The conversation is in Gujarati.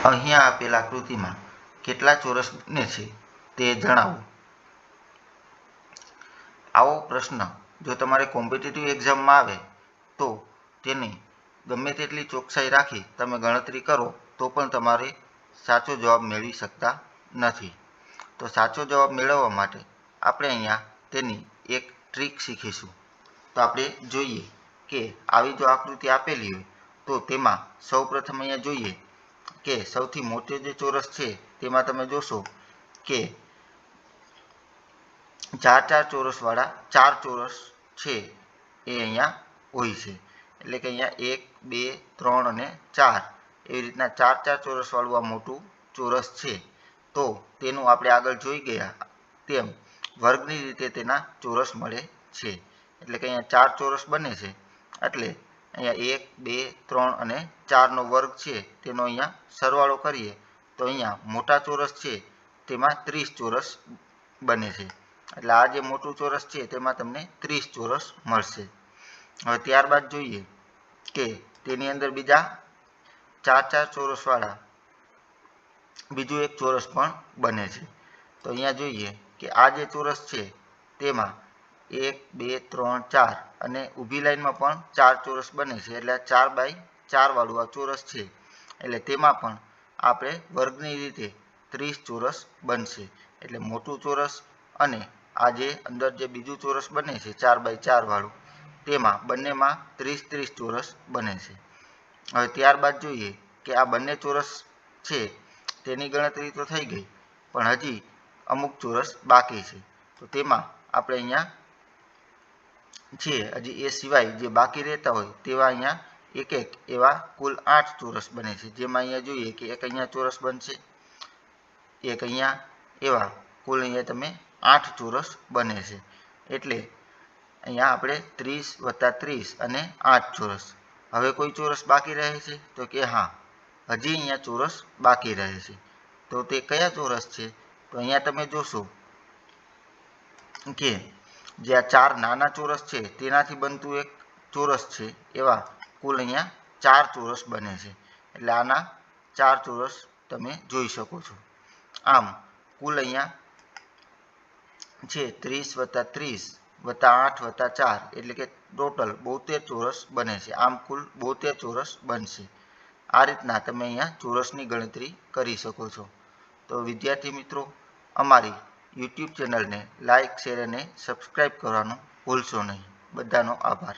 અહીંયા આપેલ આકૃતિમાં કેટલા ચોરસ બને છે તે જણાવો। આવો પ્રશ્ન જો તમારે કોમ્પિટિટિવ એક્ઝામમાં આવે તો તેની ગમે તેટલી ચોકસાઈ રાખી તમે ગણતરી કરો તો પણ તમારે સાચો જવાબ મેળવી શકતા નથી। તો સાચો જવાબ મેળવવા માટે આપણે અહીંયા તેની એક ટ્રીક શીખીશું। તો આપણે જોઈએ કે આવી જો આકૃતિ આપેલી હોય તો તેમાં સૌપ્રથમ અહીંયા જોઈએ કે સૌથી મોટો જે ચોરસ છે તેમાં તમે જોશો કે 4 ચોરસવાળા 4 ચોરસ છે એ અહીંયા હોય છે। એટલે કે અહીંયા 1 2 3 અને 4 એવી રીતના 4 ચોરસવાળું આ મોટું ચોરસ છે। તો તેનું આપણે આગળ જોઈ ગયા તેમ વર્ગની રીતે તેના ચોરસ મળે છે। એટલે કે અહીંયા 4 ચોરસ બને છે એટલે અહીંયા 1 2 3 અને 4નો વર્ગ છે તેનો અહીંયા સરવાળો કરીએ તો અહીંયા મોટા ચોરસ છે તેમાં 30 ચોરસ બને છે। એટલે આ જે મોટું ચોરસ છે તેમાં તમને 30 ચોરસ મળશે। હવે ત્યારબાદ જોઈએ કે તેની અંદર બીજા 4 ચોરસવાળા બીજું એક ચોરસ પણ બને છે। તો અહીંયા જોઈએ કે આ જે ચોરસ છે તેમાં 1 2 3 4 અને ઊભી લાઈનમાં પણ 4 ચોરસ બને છે। એટલે 4 વાળું આ ચોરસ છે એટલે તેમાં પણ આપણે વર્ગની રીતે 30 ચોરસ બનશે। એટલે મોટું ચોરસ અને આ જે અંદર જે બીજું ચોરસ બને છે 4 વાળું તેમાં બંનેમાં 30 ચોરસ બને છે। હવે ત્યારબાદ જોઈએ કે આ બંને ચોરસ છે તેની ગણતરી તો થઈ ગઈ પણ હજી અમુક ચોરસ બાકી છે। તો તેમાં આપણે અહીંયા છે હજી એ સિવાય જે બાકી રહેતા હોય તેવા અહીંયા એક એવા કુલ 8 ચોરસ બને છે। જેમાં અહીંયા જોઈએ કે એક અહીંયા ચોરસ બનશે, એક અહીંયા એવા કુલ અહીંયા તમે 8 ચોરસ બને છે। એટલે અહીંયા આપણે 30 + 30 અને 8 ચોરસ। હવે કોઈ ચોરસ બાકી રહે છે તો કે હા હજી અહીંયા ચોરસ બાકી રહે છે। તો તે કયા ચોરસ છે? તો અહીંયા તમે જોશો કે જે આ 4 નાના ચોરસ છે તેનાથી બનતું એક ચોરસ છે એવા કુલ અહીંયા 4 ચોરસ બને છે। એટલે આના 4 ચોરસ તમે જોઈ શકો છો। આમ કુલ અહીંયા છે 30 + 30 + 8 + 4 એટલે કે ટોટલ 72 ચોરસ બને છે। આમ કુલ 72 ચોરસ બનશે। આ રીતના તમે અહીંયા ચોરસની ગણતરી કરી શકો છો। તો વિદ્યાર્થી મિત્રો અમારી YouTube ચેનલને લાઇક શેર અને સબસ્ક્રાઈબ કરવાનું ભૂલશો નહીં। બધાનો આભાર।